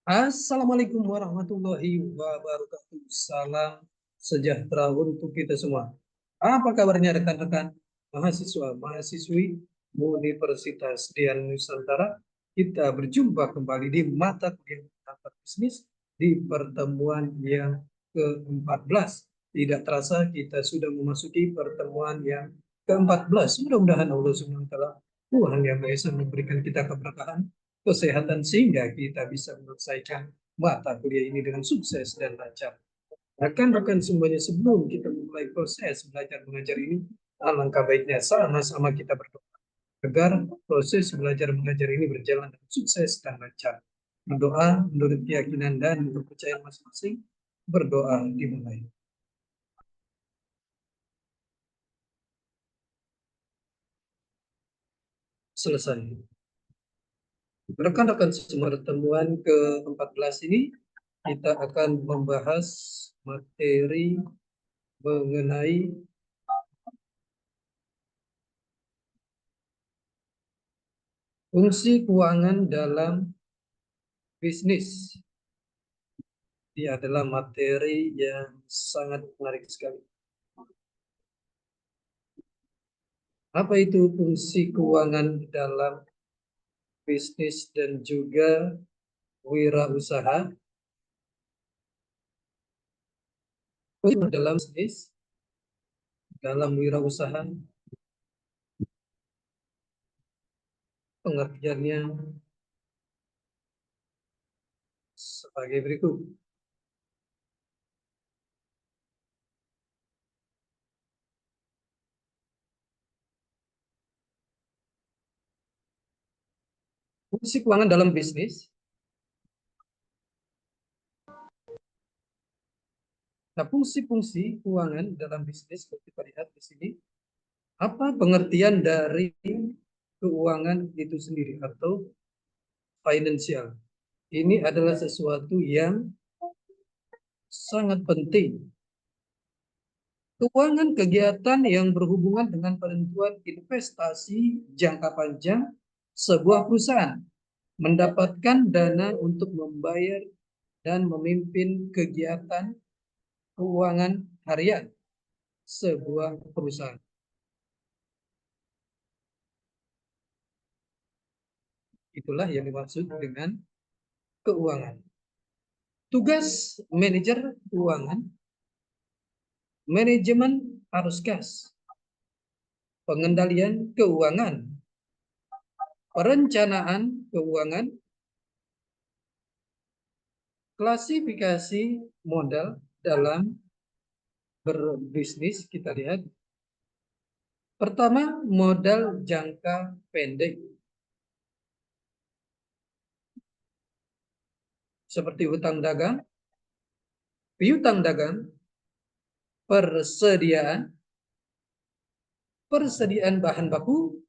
Assalamualaikum warahmatullahi wabarakatuh. Salam sejahtera untuk kita semua. Apa kabarnya rekan-rekan mahasiswa, mahasiswi Universitas Dian Nusantara? Kita berjumpa kembali di mata kuliah Pendapat Bisnis di pertemuan yang ke-14. Tidak terasa kita sudah memasuki pertemuan yang ke-14. Mudah-mudahan Allah Subhanahu wa taala, Tuhan Yang Maha Esa, memberikan kita keberkahan, kesehatan, sehingga kita bisa menyelesaikan mata kuliah ini dengan sukses dan lancar. Rekan-rekan semuanya, sebelum kita memulai proses belajar mengajar ini, alangkah baiknya sama-sama kita berdoa agar proses belajar mengajar ini berjalan dengan sukses dan lancar. Berdoa menurut keyakinan dan kepercayaan masing-masing. Berdoa dimulai. Selesai. Rekan-rekan semua, pertemuan ke-14 ini kita akan membahas materi mengenai fungsi keuangan dalam bisnis. Ini adalah materi yang sangat menarik sekali. Apa itu fungsi keuangan dalam bisnis dan juga wirausaha? Dalam bisnis, dalam wirausaha, pengertiannya sebagai berikut. Fungsi keuangan dalam bisnis. Nah, fungsi-fungsi keuangan dalam bisnis, kalau kita lihat di sini, apa pengertian dari keuangan itu sendiri atau financial? Ini adalah sesuatu yang sangat penting. Keuangan kegiatan yang berhubungan dengan penentuan investasi jangka panjang sebuah perusahaan, mendapatkan dana untuk membayar dan memimpin kegiatan keuangan harian sebuah perusahaan. Itulah yang dimaksud dengan keuangan. Tugas manajer keuangan, manajemen arus kas, pengendalian keuangan, perencanaan keuangan, klasifikasi modal dalam berbisnis. Kita lihat. Pertama, modal jangka pendek. Seperti hutang dagang, piutang dagang, persediaan, persediaan bahan baku,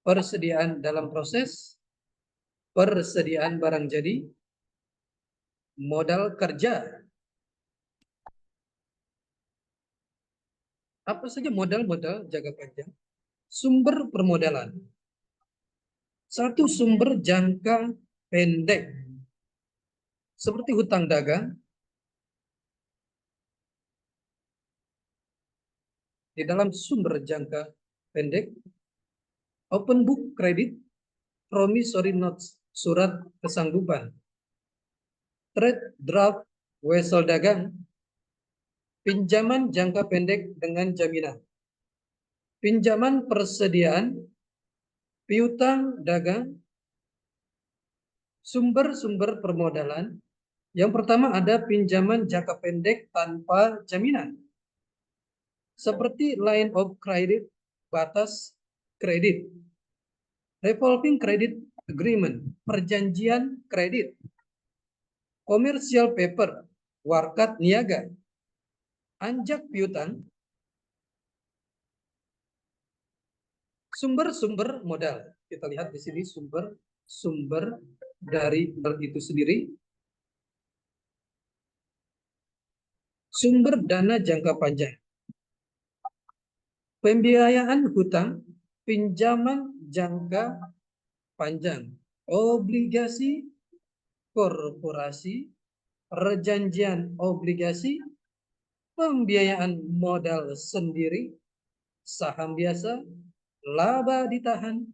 persediaan dalam proses, persediaan barang jadi, modal kerja. Apa saja modal-modal jangka panjang? Sumber permodalan. Satu, sumber jangka pendek. Seperti hutang dagang. Di dalam sumber jangka pendek, open book credit, promissory notes, surat kesanggupan, trade draft, wesel dagang, pinjaman jangka pendek dengan jaminan, pinjaman persediaan, piutang dagang, sumber-sumber permodalan. Yang pertama ada pinjaman jangka pendek tanpa jaminan, seperti line of credit, batas kredit, revolving credit agreement, perjanjian kredit, commercial paper, warkat niaga, anjak piutang. Sumber-sumber modal. Kita lihat di sini sumber-sumber dari itu sendiri. Sumber dana jangka panjang. Pembiayaan hutang, pinjaman jangka panjang, obligasi, korporasi, perjanjian obligasi, pembiayaan modal sendiri, saham biasa, laba ditahan,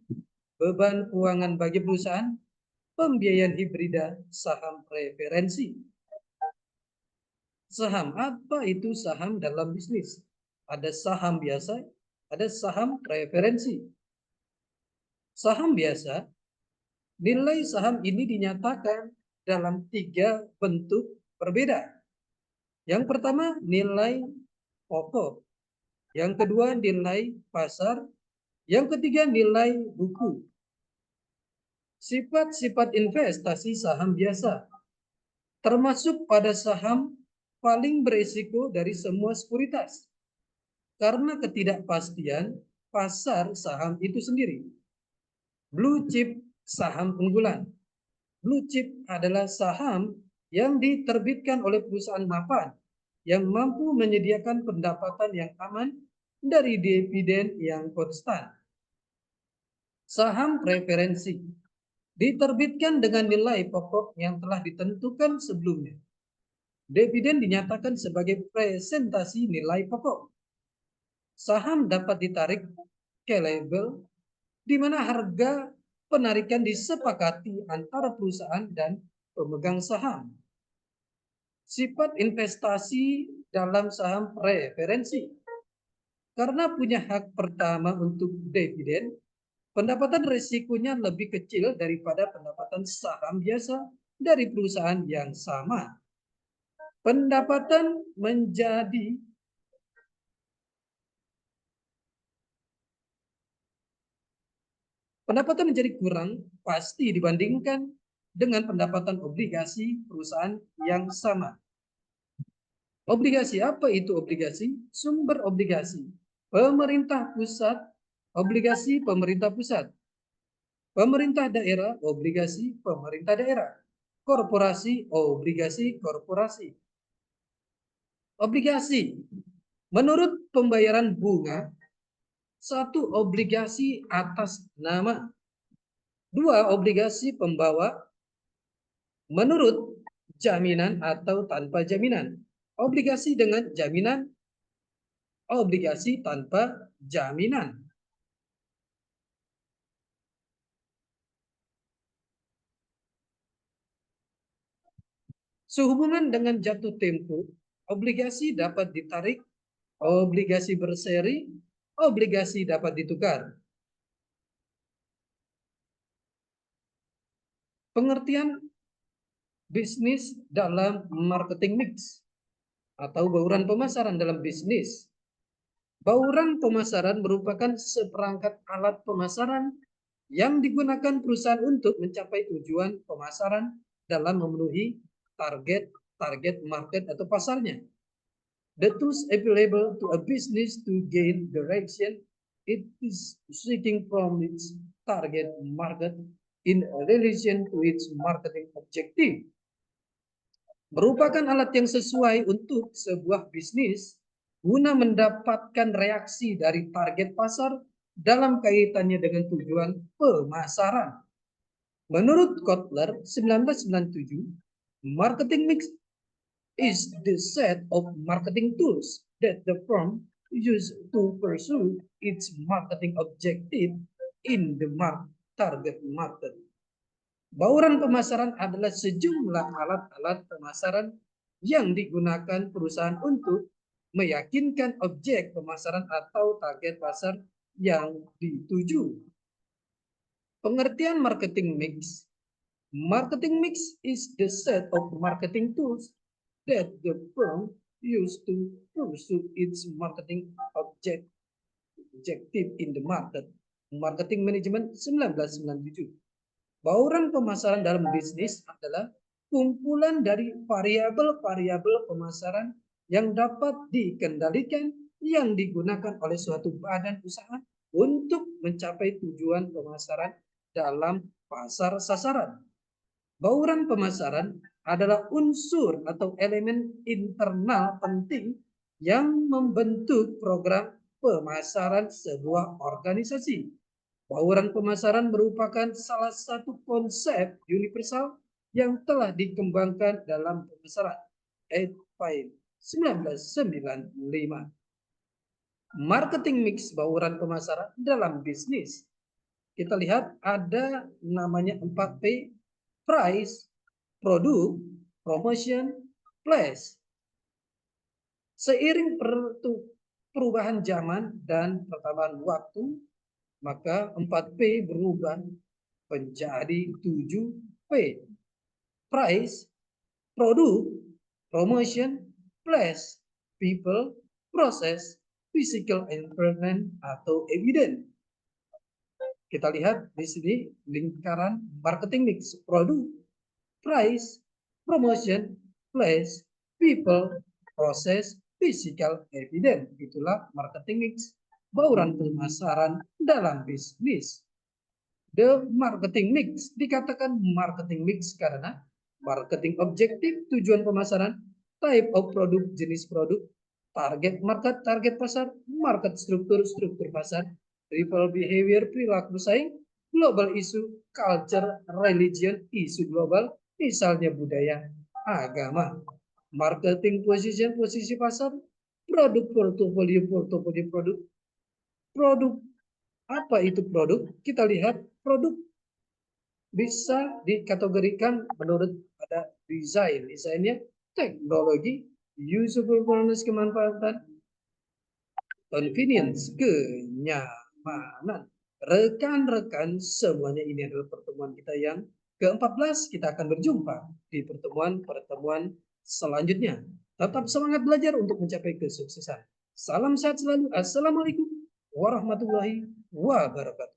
beban keuangan bagi perusahaan, pembiayaan hibrida, saham preferensi. Saham, apa itu saham dalam bisnis? Ada saham biasa, ada saham preferensi. Saham biasa, nilai saham ini dinyatakan dalam 3 bentuk berbeda. Yang pertama, nilai pokok. Yang kedua, nilai pasar. Yang ketiga, nilai buku. Sifat-sifat investasi saham biasa, termasuk pada saham paling berisiko dari semua sekuritas. Karena ketidakpastian pasar saham itu sendiri. Blue chip saham unggulan. Blue chip adalah saham yang diterbitkan oleh perusahaan mapan yang mampu menyediakan pendapatan yang aman dari dividen yang konstan. Saham preferensi diterbitkan dengan nilai pokok yang telah ditentukan sebelumnya. Dividen dinyatakan sebagai presentasi nilai pokok. Saham dapat ditarik ke label di mana harga penarikan disepakati antara perusahaan dan pemegang saham. Sifat investasi dalam saham preferensi. Karena punya hak pertama untuk dividen, pendapatan risikonya lebih kecil daripada pendapatan saham biasa dari perusahaan yang sama. Pendapatan menjadi kurang pasti dibandingkan dengan pendapatan obligasi perusahaan yang sama. Obligasi, apa itu obligasi? Sumber obligasi. Pemerintah pusat, obligasi pemerintah pusat. Pemerintah daerah, obligasi pemerintah daerah. Korporasi, obligasi korporasi. Obligasi, menurut pembayaran bunga, 1 obligasi atas nama, 2 obligasi pembawa, menurut jaminan atau tanpa jaminan. Obligasi dengan jaminan, obligasi tanpa jaminan. Sehubungan dengan jatuh tempo, obligasi dapat ditarik, obligasi berseri, obligasi dapat ditukar. Pengertian bisnis dalam marketing mix atau bauran pemasaran dalam bisnis. Bauran pemasaran merupakan seperangkat alat pemasaran yang digunakan perusahaan untuk mencapai tujuan pemasaran dalam memenuhi target market atau pasarnya. The tools available to a business to gain direction it is seeking from its target market in relation to its marketing objective. Merupakan alat yang sesuai untuk sebuah bisnis guna mendapatkan reaksi dari target pasar dalam kaitannya dengan tujuan pemasaran. Menurut Kotler 1997, marketing mix is the set of marketing tools that the firm use to pursue its marketing objective in the target market. Bauran pemasaran adalah sejumlah alat-alat pemasaran yang digunakan perusahaan untuk meyakinkan objek pemasaran atau target pasar yang dituju. Pengertian marketing mix. Marketing mix is the set of marketing tools that the firm use to pursue its marketing objective in the market. Marketing Management 1997. Bauran pemasaran dalam bisnis adalah kumpulan dari variabel-variabel pemasaran yang dapat dikendalikan yang digunakan oleh suatu badan usaha untuk mencapai tujuan pemasaran dalam pasar sasaran. Bauran pemasaran adalah unsur atau elemen internal penting yang membentuk program pemasaran sebuah organisasi. Bauran pemasaran merupakan salah satu konsep universal yang telah dikembangkan dalam pemasaran 1995. Marketing mix bauran pemasaran dalam bisnis. Kita lihat ada namanya 4P, price, produk, promotion, place. Seiring perubahan zaman dan pertambahan waktu, maka 4P berubah menjadi 7P. Price, produk, promotion, place, people, process, physical environment atau evidence. Kita lihat di sini lingkaran marketing mix, produk, price, promotion, place, people, process, physical, evidence. Itulah marketing mix, bauran pemasaran dalam bisnis. The marketing mix dikatakan marketing mix karena marketing objektif, tujuan pemasaran, type of produk, jenis produk, target market, target pasar, market struktur, struktur pasar, people behavior, perilaku pesaing, global issue, culture, religion, isu global, misalnya budaya, agama, marketing position, posisi pasar, produk portofolio, portofolio produk, produk. Apa itu produk? Kita lihat produk bisa dikategorikan menurut pada desain. Desainnya teknologi, usefulness, kemanfaatan, convenience, kenyamanan. Rekan-rekan, semuanya ini adalah pertemuan kita yang ke-14. Kita akan berjumpa di pertemuan-pertemuan selanjutnya. Tetap semangat belajar untuk mencapai kesuksesan. Salam sehat selalu. Assalamualaikum warahmatullahi wabarakatuh.